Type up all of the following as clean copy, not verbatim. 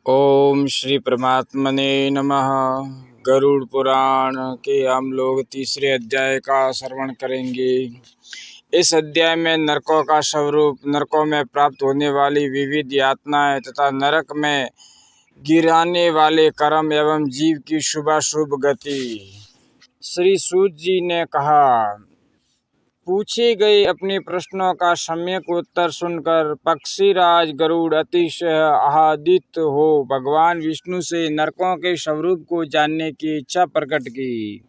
ओम श्री परमात्मने नमः। गरुड़ पुराण के हम लोग तीसरे अध्याय का श्रवण करेंगे। इस अध्याय में नरकों का स्वरूप, नरकों में प्राप्त होने वाली विविध यातनाएं तथा नरक में गिराने वाले कर्म एवं जीव की शुभाशुभ गति। श्री सूत जी ने कहा, पूछे गए अपने प्रश्नों का सम्यक उत्तर सुनकर पक्षीराज गरुड़ अतिशय आह्लादित हो भगवान विष्णु से नरकों के स्वरूप को जानने की इच्छा प्रकट की।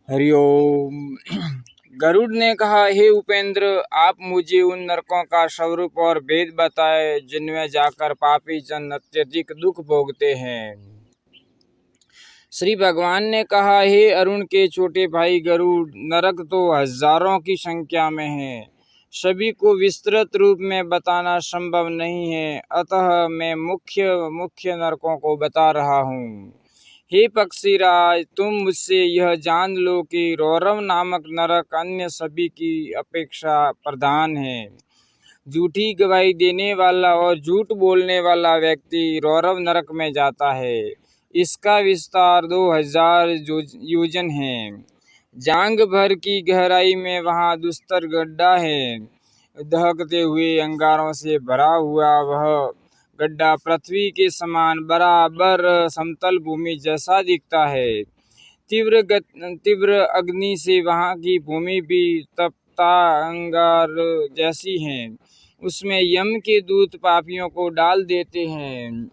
हरिओम। गरुड़ ने कहा, हे उपेंद्र, आप मुझे उन नरकों का स्वरूप और भेद बताए जिनमें जाकर पापी जन अत्यधिक दुख भोगते हैं। श्री भगवान ने कहा, हे अरुण के छोटे भाई गरुड़, नरक तो हजारों की संख्या में है, सभी को विस्तृत रूप में बताना संभव नहीं है, अतः मैं मुख्य नरकों को बता रहा हूँ। हे पक्षीराज, तुम मुझसे यह जान लो कि रौरव नामक नरक अन्य सभी की अपेक्षा प्रधान है। झूठी गवाही देने वाला और झूठ बोलने वाला व्यक्ति रौरव नरक में जाता है। इसका विस्तार 2000 योजन है। जांग भर की गहराई में वहाँ दुस्तर गड्ढा है। दहकते हुए अंगारों से भरा हुआ वह गड्ढा पृथ्वी के समान बराबर समतल भूमि जैसा दिखता है। तीव्र अग्नि से वहाँ की भूमि भी तपता अंगार जैसी है। उसमें यम के दूत पापियों को डाल देते हैं।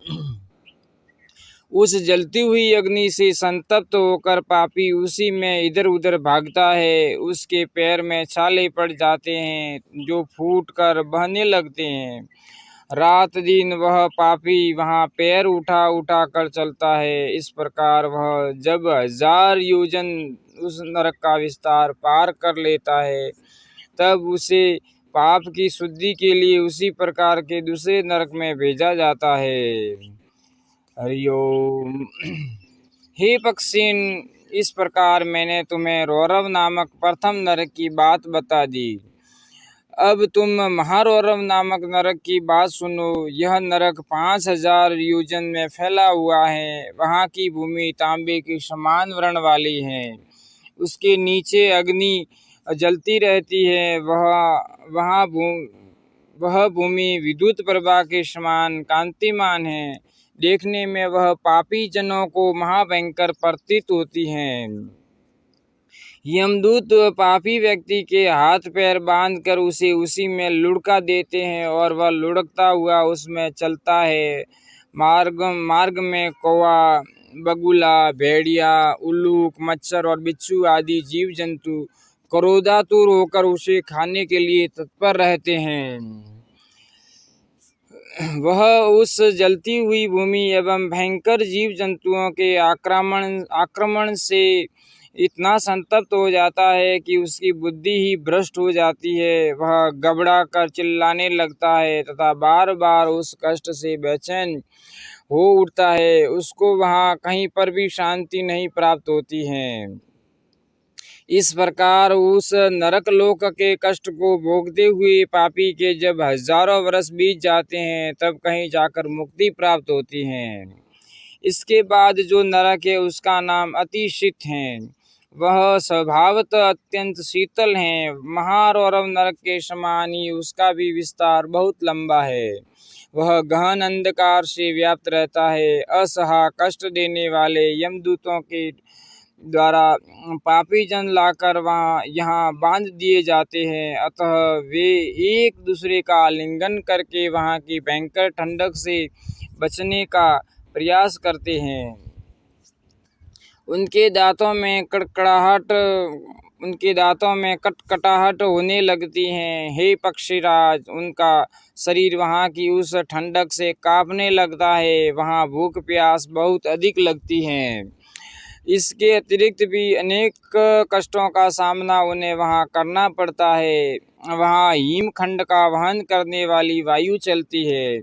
उस जलती हुई अग्नि से संतप्त होकर पापी उसी में इधर उधर भागता है। उसके पैर में छाले पड़ जाते हैं जो फूट कर बहने लगते हैं। रात दिन वह पापी वहाँ पैर उठा उठा कर चलता है। इस प्रकार वह जब 1000 योजन उस नरक का विस्तार पार कर लेता है, तब उसे पाप की शुद्धि के लिए उसी प्रकार के दूसरे नरक में भेजा जाता है। हरिओम। हे पक्षीन, इस प्रकार मैंने तुम्हें रौरव नामक प्रथम नरक की बात बता दी। अब तुम महारौरव नामक नरक की बात सुनो। यह नरक 5000 योजन में फैला हुआ है। वहाँ की भूमि तांबे के समान वर्ण वाली है। उसके नीचे अग्नि जलती रहती है। वह भूमि विद्युत प्रभा के समान कांतिमान है। देखने में वह पापी जनों को महाभयंकर प्रतीत होती हैं। यमदूत पापी व्यक्ति के हाथ पैर बांधकर उसे उसी में लुढ़का देते हैं और वह लुढ़कता हुआ उसमें चलता है। मार्ग में कौवा, बगुला, भेड़िया, उल्लूक, मच्छर और बिच्छू आदि जीव जंतु क्रोधातुर होकर उसे खाने के लिए तत्पर रहते हैं। वह उस जलती हुई भूमि एवं भयंकर जीव जंतुओं के आक्रमण से इतना संतप्त हो जाता है कि उसकी बुद्धि ही भ्रष्ट हो जाती है। वह घबरा कर चिल्लाने लगता है तथा बार बार उस कष्ट से बेचैन हो उठता है। उसको वहाँ कहीं पर भी शांति नहीं प्राप्त होती है। इस प्रकार उस नरक लोक के कष्ट को भोगते हुए पापी के जब हजारों वर्ष बीत जाते हैं, तब कहीं जाकर मुक्ति प्राप्त होती है। इसके बाद जो नरक है उसका नाम अति शीत है। वह स्वभावतः अत्यंत शीतल है। महारौरव नरक के समान ही उसका भी विस्तार बहुत लंबा है। वह गहन अंधकार से व्याप्त रहता है। असहा कष्ट देने वाले यमदूतों के द्वारा पापी जन लाकर यहाँ बांध दिए जाते हैं। अतः वे एक दूसरे का आलिंगन करके वहाँ की भयंकर ठंडक से बचने का प्रयास करते हैं। उनके दांतों में कटकटाहट होने लगती है। हे पक्षीराज, उनका शरीर वहाँ की उस ठंडक से कांपने लगता है। वहाँ भूख प्यास बहुत अधिक लगती है। इसके अतिरिक्त भी अनेक कष्टों का सामना उन्हें वहाँ करना पड़ता है। वहाँ हिमखंड का वहन करने वाली वायु चलती है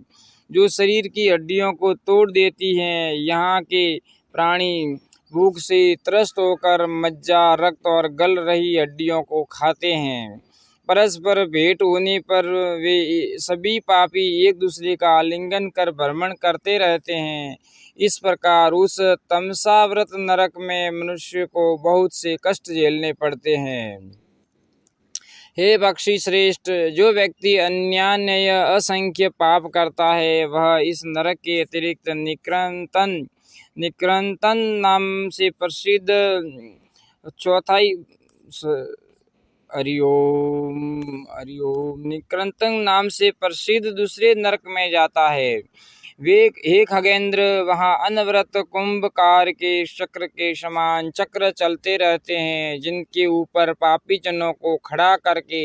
जो शरीर की हड्डियों को तोड़ देती है। यहाँ के प्राणी भूख से त्रस्त होकर मज्जा, रक्त और गल रही हड्डियों को खाते हैं। परस्पर भेंट होने पर वे सभी पापी एक दूसरे का आलिंगन कर भ्रमण करते रहते हैं। इस प्रकार उस तमसावृत नरक में मनुष्य को बहुत से कष्ट झेलने पड़ते हैं। हे पक्षी श्रेष्ठ, जो व्यक्ति अन्यान्य असंख्य पाप करता है वह इस नरक के अतिरिक्त निकृंतन नाम से प्रसिद्ध चौथाई निकृंतन नाम से प्रसिद्ध दूसरे नरक में जाता है। वे हे खगेंद्र, वहाँ अनवरत कुंभकार के चक्र के समान चक्र चलते रहते हैं, जिनके ऊपर पापी जनों को खड़ा करके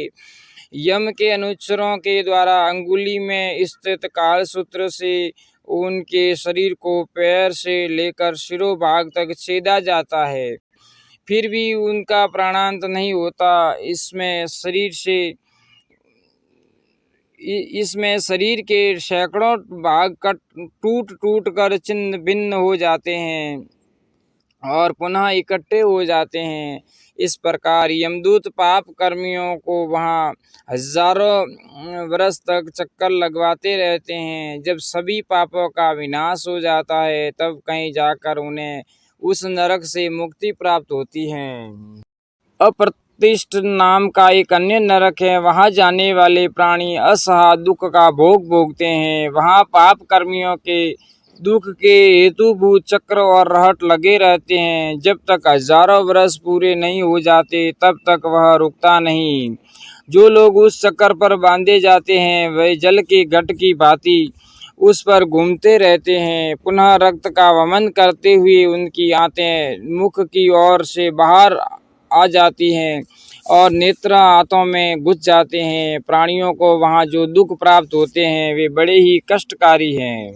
यम के अनुचरों के द्वारा अंगुली में स्थित कालसूत्र से उनके शरीर को पैर से लेकर शिरोभाग तक छेदा जाता है, फिर भी उनका प्राणांत नहीं होता। इसमें शरीर के सैकड़ों भाग टूट कर छिन्न भिन्न हो जाते हैं और पुनः इकट्ठे हो जाते हैं। इस प्रकार यमदूत पाप कर्मियों को वहाँ हजारों वर्ष तक चक्कर लगवाते रहते हैं। जब सभी पापों का विनाश हो जाता है तब कहीं जाकर उन्हें उस नरक से मुक्ति प्राप्त होती है। अप्रतिष्ठ नाम का एक अन्य नरक है। वहां जाने वाले प्राणी असहा दुख का भोग भोगते हैं। वहां पाप कर्मियों के दुख के हेतुभूत चक्र और रहट लगे रहते हैं। जब तक हजारों वर्ष पूरे नहीं हो जाते तब तक वह रुकता नहीं। जो लोग उस चक्कर पर बांधे जाते हैं वे जल के घट की भांति उस पर घूमते रहते हैं। पुनः रक्त का वमन करते हुए उनकी आंतें मुख की ओर से बाहर आ जाती हैं और नेत्र आंतों में घुस जाते हैं। प्राणियों को वहाँ जो दुख प्राप्त होते हैं वे बड़े ही कष्टकारी हैं।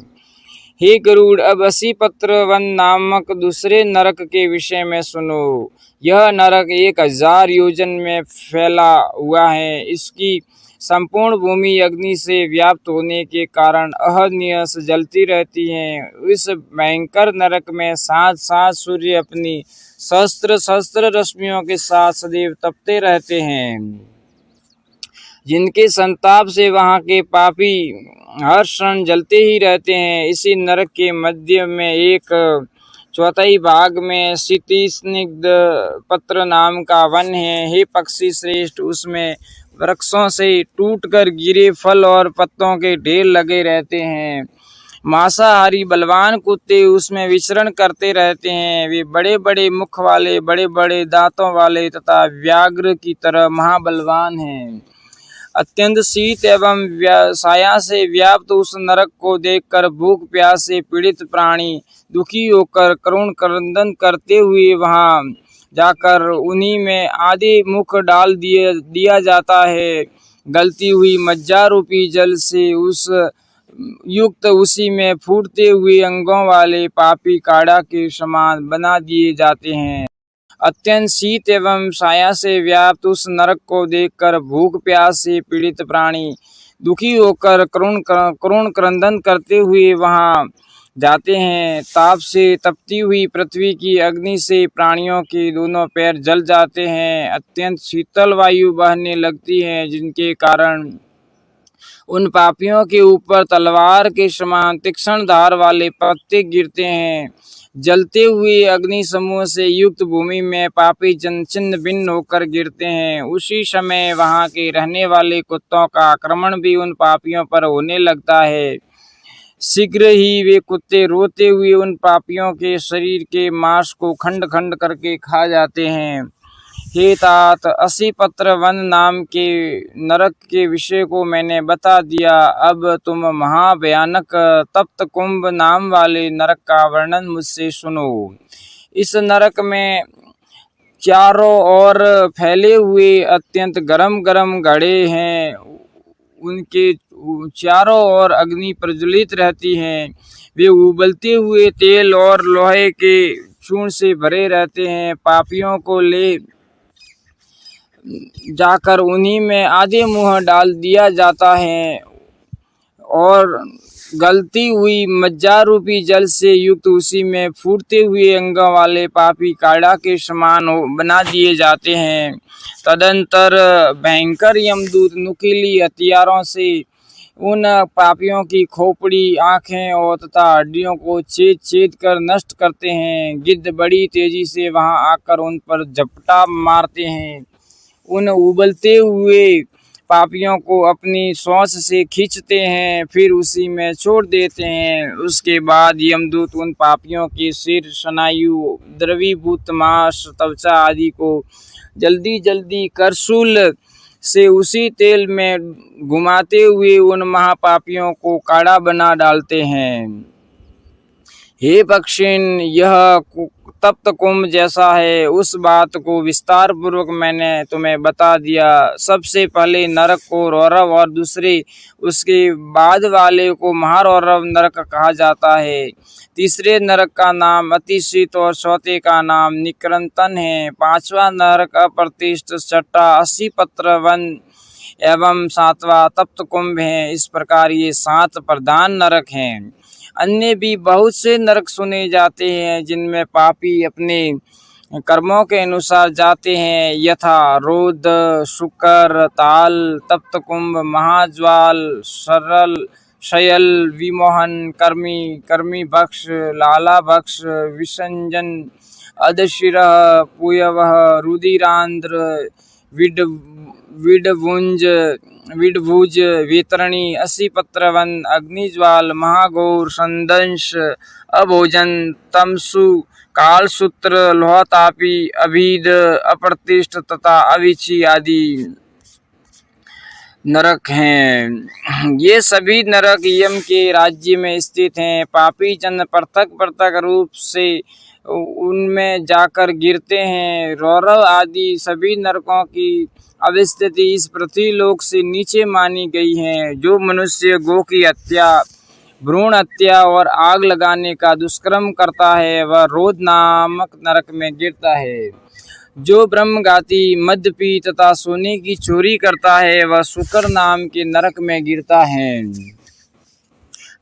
हे गरुड़, अब असीपत्र वन नामक दूसरे नरक के विषय में सुनो। यह नरक 1000 योजन में फैला हुआ है। इसकी संपूर्ण भूमि अग्नि से व्याप्त होने के कारण अहर्निश जलती रहती है। इस भयंकर नरक में साथ साथ सूर्य अपनी सहस्त्र रश्मियों के साथ सदैव तपते रहते हैं, जिनके संताप से वहाँ के पापी हर क्षण जलते ही रहते हैं। इसी नरक के मध्य में एक चौथाई भाग में शीतस्निग्ध पत्र नाम का वन है। हे पक्षी श्रेष्ठ, उसमें वृक्षों से टूटकर गिरे फल और पत्तों के ढेर लगे रहते हैं। मांसाहारी बलवान कुत्ते उसमें विचरण करते रहते हैं। वे बड़े बड़े मुख वाले, बड़े बड़े दांतों वाले तथा व्याघ्र की तरह महाबलवान हैं। अत्यंत शीत एवं साया से व्याप्त उस नरक को देखकर भूख प्यास से पीड़ित प्राणी दुखी होकर करुण क्रंदन करते हुए वहां जाकर उन्हीं में आधे मुख डाल दिया जाता है। गलती हुई मज्जा रूपी जल से उसी में फूटते हुए अंगों वाले पापी काड़ा के समान बना दिए जाते हैं। अत्यंत शीत एवं साया से व्याप्त उस नरक को देखकर भूख प्यास से पीड़ित प्राणी दुखी होकर करुण क्रंदन करते हुए वहां जाते हैं। ताप से तपती हुई पृथ्वी की अग्नि से प्राणियों के दोनों पैर जल जाते हैं। अत्यंत शीतल वायु बहने लगती है, जिनके कारण उन पापियों के ऊपर तलवार के समान तीक्ष्ण धार वाले पत्ते गिरते हैं। जलते हुए अग्नि समूह से युक्त भूमि में पापी जन छिन्न भिन्न होकर गिरते हैं। उसी समय वहां के रहने वाले कुत्तों का आक्रमण भी उन पापियों पर होने लगता है। शीघ्र ही वे कुत्ते रोते हुए उन पापियों के शरीर के मांस को खंड खंड करके खा जाते हैं। हे तात, असीपत्र वन नाम के नरक के विषय को मैंने बता दिया। अब तुम महाभयानक तप्त कुंभ नाम वाले नरक का वर्णन मुझसे सुनो। इस नरक में चारों ओर फैले हुए अत्यंत गरम गरम घड़े हैं। उनके चारों ओर अग्नि प्रज्वलित रहती है। वे उबलते हुए तेल और लोहे के चूर्ण से भरे रहते हैं। पापियों को ले जाकर उन्हीं में आधे मुंह डाल दिया जाता है और गलती हुई मज्जा रूपी जल से युक्त उसी में फूटते हुए अंगों वाले पापी काड़ा के समान बना दिए जाते हैं। तदंतर भयंकर यमदूत नुकीली हथियारों से उन पापियों की खोपड़ी, आंखें और तथा हड्डियों को छेद छेद कर नष्ट करते हैं। गिद्ध बड़ी तेजी से वहां आकर उन पर झपटा मारते हैं। उन उबलते हुए पापियों को अपनी श्वास से खींचते हैं, फिर उसी में छोड़ देते हैं। उसके बाद यमदूत उन पापियों के सिर, स्नायु, द्रवीभूत मांस, त्वचा आदि को जल्दी जल्दी करसूल से उसी तेल में घुमाते हुए उन महापापियों को काढ़ा बना डालते हैं। हे पक्षिण, यह तप्त कुंभ जैसा है। उस बात को विस्तार पूर्वक मैंने तुम्हें बता दिया। सबसे पहले नरक को रौरव और दूसरे उसके बाद वाले को महारौरव नरक कहा जाता है। तीसरे नरक का नाम अतिशीत और चौथे का नाम निक्रंतन है। पांचवा नरक अप्रतिष्ठ, छठा 80 पत्र वन एवं सातवां तप्त कुंभ है। इस प्रकार ये 7 प्रधान नरक हैं। अन्य भी बहुत से नरक सुने जाते हैं जिनमें पापी अपने कर्मों के अनुसार जाते हैं, यथा रोद, शुकर, ताल, तप्त कुंभ, महाज्वाल, सरल, शयल, विमोहन, कर्मी, कर्मी बक्ष, लाला बक्ष, विसंजन, अधशिरः, पुयवः, रुधिरांध्र, विडभुंज, विडभुज, वेतरणी, 80 पत्रवन, अग्निज्वाल, महाघोर, संदंश, अभोजन, तमसु, कालसूत्र, लोहतापी, अभीद, अप्रतिष्ठ तथा अविची आदि नरक हैं। ये सभी नरक यम के राज्य में स्थित हैं। पापी जन पृथक पृथक रूप से उनमें जाकर गिरते हैं। रौरव आदि सभी नरकों की अवस्थिति इस पृथ्वी लोक से नीचे मानी गई है। जो मनुष्य गो की हत्या, भ्रूण हत्या और आग लगाने का दुष्कर्म करता है वह रोद नामक नरक में गिरता है। जो ब्रह्मघाती, मद्यपी तथा सोने की चोरी करता है वह शुकर नाम के नरक में गिरता है।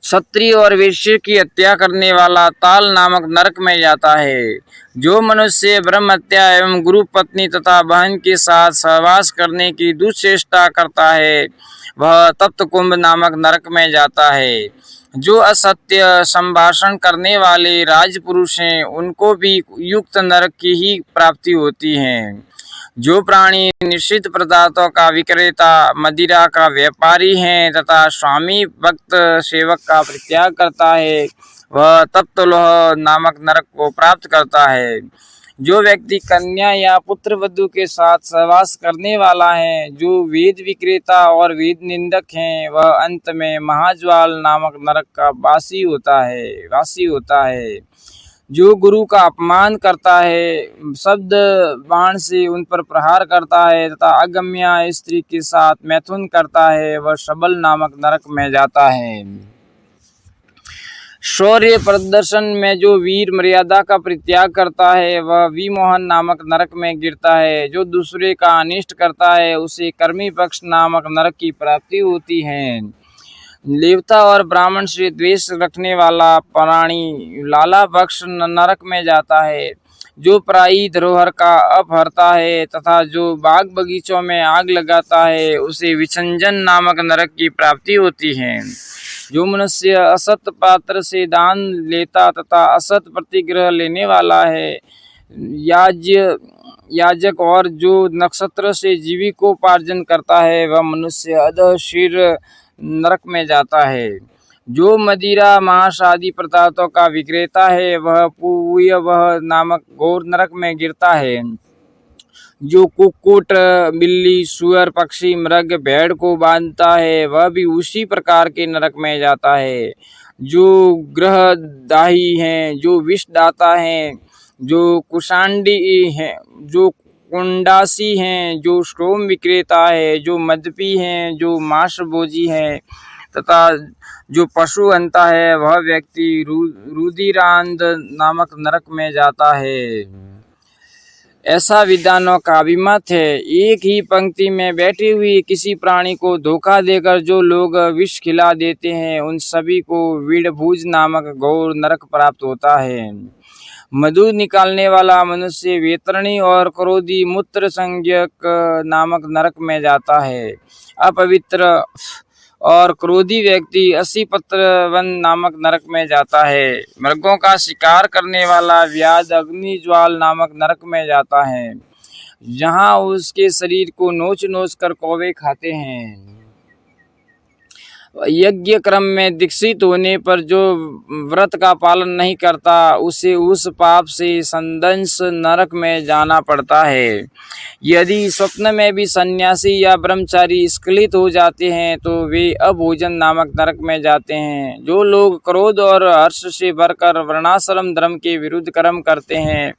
क्षत्रिय और वैश्य की हत्या करने वाला ताल नामक नरक में जाता है। जो मनुष्य ब्रह्म हत्या एवं गुरु पत्नी तथा बहन के साथ सहवास करने की दुश्चेष्टा करता है वह तप्त कुंभ नामक नरक में जाता है। जो असत्य संभाषण करने वाले राजपुरुष हैं उनको भी युक्त नरक की ही प्राप्ति होती है। जो प्राणी निषिद्ध पदार्थों का विक्रेता, मदिरा का व्यापारी है तथा स्वामी भक्त सेवक का परित्याग करता है वह तप्त लोह नामक नरक को प्राप्त करता है। जो व्यक्ति कन्या या पुत्र वधू के साथ सहवास करने वाला है, जो वेद विक्रेता और वेद निंदक है वह अंत में महाज्वाल नामक नरक का वासी होता है। जो गुरु का अपमान करता है, शब्द बाण से उन पर प्रहार करता है तथा अगम्या स्त्री के साथ मैथुन करता है वह शबल नामक नरक में जाता है। शौर्य प्रदर्शन में जो वीर मर्यादा का परित्याग करता है वह विमोहन नामक नरक में गिरता है। जो दूसरे का अनिष्ट करता है उसे कर्मी पक्ष नामक नरक की प्राप्ति होती है। देवता और ब्राह्मण से द्वेष रखने वाला प्राणी लाला पक्ष नरक में जाता है। जो पराई धरोहर का अपहरता है तथा जो बाग बगीचों में आग लगाता है उसे विसंजन नामक नरक की प्राप्ति होती है। जो मनुष्य असत पात्र से दान लेता तथा असत प्रतिग्रह लेने वाला है, याजक और जो नक्षत्र से जीविकोपार्जन करता है वह मनुष्य अधशीर नरक में जाता है। जो मदिरा, मांस आदि पदार्थों का विक्रेता है वह पुयवह नामक घोर नरक में गिरता है। जो कुक्कुट, बिल्ली, सुअर, पक्षी, मृग, भेड़ को बांधता है वह भी उसी प्रकार के नरक में जाता है। जो ग्रहदाही हैं, जो विषदाता हैं, जो कुशांडी हैं, जो कुंडासी हैं, जो श्रोम विक्रेता है, जो मद्यपी हैं, जो मांसभोजी हैं तथा जो पशु हंता है वह व्यक्ति रुधिरांध नामक नरक में जाता है। ऐसा विद्वानों का अभिमत है। एक ही पंक्ति में बैठे हुए किसी प्राणी को धोखा देकर जो लोग विष खिला देते हैं, उन सभी को वीड़भुज नामक घोर नरक प्राप्त होता है। मधु निकालने वाला मनुष्य वैतरणी और क्रोधी मूत्र संज्ञक नामक नरक में जाता है। अपवित्र और क्रोधी व्यक्ति असीपत्र वन नामक नरक में जाता है। मृगों का शिकार करने वाला व्याध अग्निज्वाल नामक नरक में जाता है, जहाँ उसके शरीर को नोच नोच कर कौवे खाते हैं। यज्ञ क्रम में दीक्षित होने पर जो व्रत का पालन नहीं करता, उसे उस पाप से संदंश नरक में जाना पड़ता है। यदि स्वप्न में भी सन्यासी या ब्रह्मचारी स्खलित हो जाते हैं तो वे अभोजन नामक नरक में जाते हैं। जो लोग क्रोध और हर्ष से भरकर वर्णाश्रम धर्म के विरुद्ध कर्म करते हैं,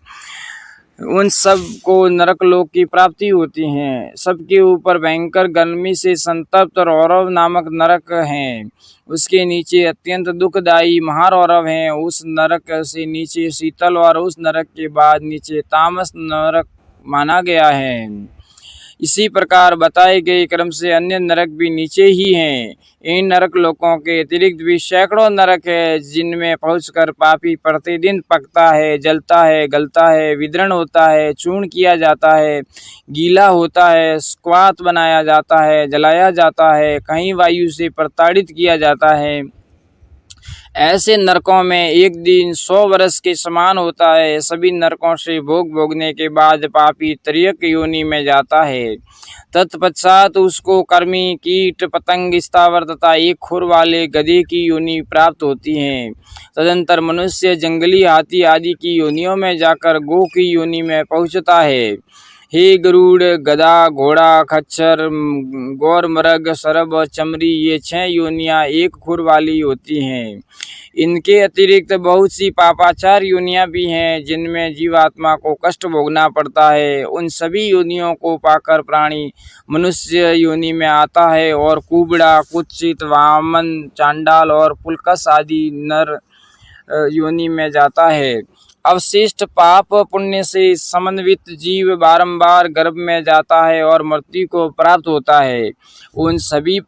उन सब को नरक लोक की प्राप्ति होती है। सबके ऊपर भयंकर गर्मी से संतप्त रौरव नामक नरक है। उसके नीचे अत्यंत दुखदायी महारौरव हैं। उस नरक से नीचे शीतल और उस नरक के बाद नीचे तामस नरक माना गया है। इसी प्रकार बताए गए क्रम से अन्य नरक भी नीचे ही हैं। इन नरक लोकों के अतिरिक्त भी सैकड़ों नरक है, जिनमें पहुंचकर पापी प्रतिदिन पकता है, जलता है, गलता है, विदरण होता है, चूर्ण किया जाता है, गीला होता है, स्क्वात बनाया जाता है, जलाया जाता है, कहीं वायु से प्रताड़ित किया जाता है। ऐसे नरकों में एक दिन 100 वर्ष के समान होता है। सभी नरकों से भोग भोगने के बाद पापी त्रियक योनि में जाता है। तत्पश्चात उसको कर्मी, कीट, पतंग, स्थावर तथा एक खुर वाले गधे की योनि प्राप्त होती है। तदंतर मनुष्य जंगली हाथी आदि की योनियों में जाकर गो की योनि में पहुंचता है। हे गरुड़, गधा, घोड़ा, खच्चर, गौर, मृग, सरब और चमरी, ये 6 योनियां एक खुर वाली होती हैं। इनके अतिरिक्त बहुत सी पापाचार योनियां भी हैं, जिनमें जीवात्मा को कष्ट भोगना पड़ता है। उन सभी योनियों को पाकर प्राणी मनुष्य योनि में आता है और कुबड़ा, कुत्सित, वामन, चांडाल और पुलकस आदि नर योनि में जाता है। अवशिष्ट पाप पुण्य से समन्वित जीव बारंबार गर्भ में जाता है और मृत्यु को प्राप्त होता है। उन सभी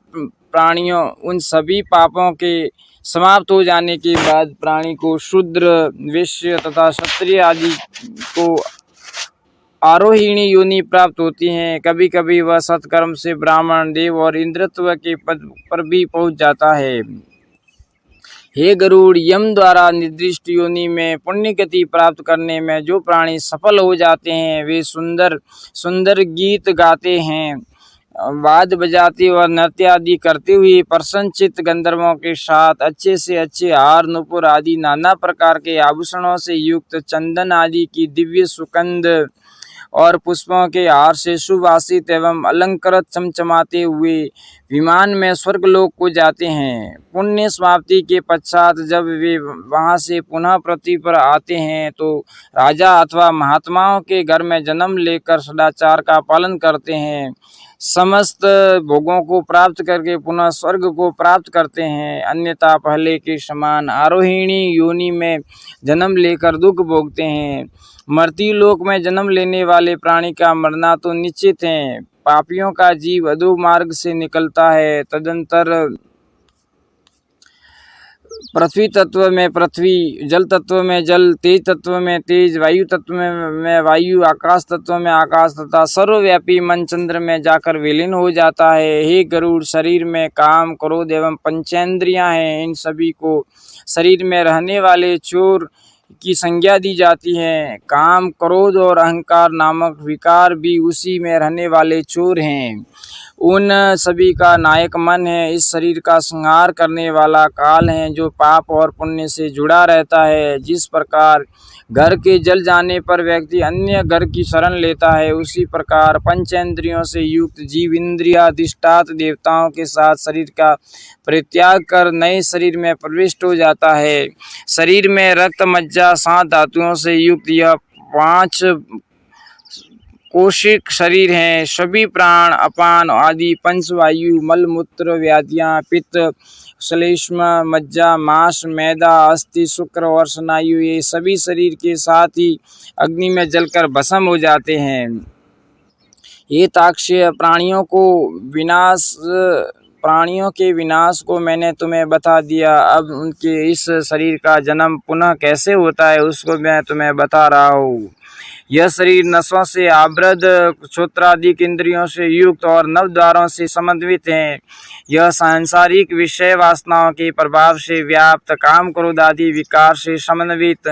पापों के समाप्त हो जाने के बाद प्राणी को शूद्र, वैश्य तथा क्षत्रिय आदि को आरोहिणी योनि प्राप्त होती हैं। कभी कभी वह सत्कर्म से ब्राह्मण, देव और इंद्रत्व के पद पर भी पहुंच जाता है। हे गरुड़, यम द्वारा निर्दिष्ट योनि में पुण्य गति प्राप्त करने में जो प्राणी सफल हो जाते हैं, वे सुंदर सुंदर गीत गाते हैं, वाद्य बजाते और नृत्य आदि करते हुए प्रसन्नचित्त गंधर्वों के साथ अच्छे से अच्छे हार, नुपुर आदि नाना प्रकार के आभूषणों से युक्त, चंदन आदि की दिव्य सुगंध और पुष्पों के हार से सुवासित एवं अलंकृत चमचमाते हुए विमान में स्वर्गलोक को जाते हैं। पुण्य समाप्ति के पश्चात जब वे वहां से पुनः पृथ्वी पर आते हैं, तो राजा अथवा महात्माओं के घर में जन्म लेकर सदाचार का पालन करते हैं। समस्त भोगों को प्राप्त करके पुनः स्वर्ग को प्राप्त करते हैं, अन्यथा पहले के समान आरोहिणी योनि में जन्म लेकर दुख भोगते हैं। मृत्यु लोक में जन्म लेने वाले प्राणी का मरना तो निश्चित है। पापियों का जीव अधो मार्ग से निकलता है। तदंतर पृथ्वी तत्व में पृथ्वी, जल तत्व में जल, तेज तत्व में तेज, वायु तत्व में वायु, आकाश तत्व में आकाश तथा सर्वव्यापी मन चंद्र में जाकर विलीन हो जाता है। हे गरुड़, शरीर में काम, क्रोध एवं पंचेंद्रियां हैं। इन सभी को शरीर में रहने वाले चोर की संज्ञा दी जाती है। काम, क्रोध और अहंकार नामक विकार भी उसी में रहने वाले चोर हैं। उन सभी का नायक मन है। इस शरीर का संहार करने वाला काल है, जो पाप और पुण्य से जुड़ा रहता है। जिस प्रकार घर के जल जाने पर व्यक्ति अन्य घर की शरण लेता है, उसी प्रकार पंचेंद्रियों से युक्त जीव इंद्रियाधिष्ठात देवताओं के साथ शरीर का परित्याग कर नए शरीर में प्रविष्ट हो जाता है। शरीर में रक्त, मज्जा, सांत धातुओं से युक्त यह 5 कोशिक शरीर हैं। सभी प्राण, अपान आदि पंचवायु, मल मूत्र व्याधियां, पित्त श्लेष्मा, मज्जा, मांस, मैदा, अस्थि, शुक्र और स्नायु, ये सभी शरीर के साथ ही अग्नि में जलकर भस्म हो जाते हैं। ये ताक्षय प्राणियों के विनाश को मैंने तुम्हें बता दिया। अब उनके इस शरीर का जन्म पुनः कैसे होता है उसको मैं तुम्हें बता रहा हूँ। यह शरीर नसों से आवृत, श्रोत्रादिक इंद्रियों से युक्त और नव द्वारों से समन्वित है। यह सांसारिक विषय वासनाओं के प्रभाव से व्याप्त, काम क्रोध आदि विकार से समन्वित,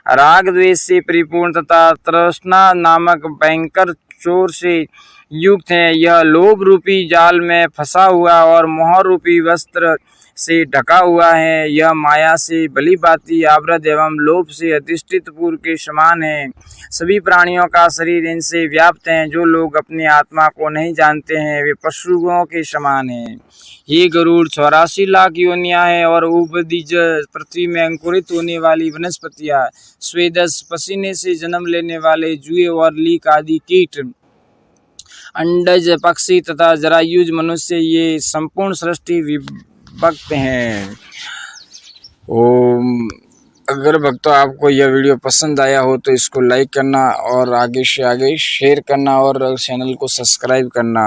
राग द्वेष से परिपूर्ण तथा तृष्णा नामक भयंकर चोर से युक्त है। यह लोभ रूपी जाल में फंसा हुआ और मोह रूपी वस्त्र से ढका हुआ है। यह माया से भली भांति आवृत एवं लोभ से अधिष्ठित पूर्व के समान है। सभी प्राणियों का शरीर इनसे व्याप्त है। जो लोग अपनी आत्मा को नहीं जानते हैं वे पशुओं के समान हैं। ये गरुड़ 84 लाख योनियां हैं और उपदिज पृथ्वी में अंकुरित होने वाली वनस्पतियां, स्वेदस पसीने से जन्म लेने वाले जुए और लीक आदि कीट, अंडज पक्षी तथा जरायुज मनुष्य, ये संपूर्ण सृष्टि विभक्त हैं। ओम। अगर भक्तों आपको यह वीडियो पसंद आया हो तो इसको लाइक करना और आगे से आगे शेयर करना और चैनल को सब्सक्राइब करना।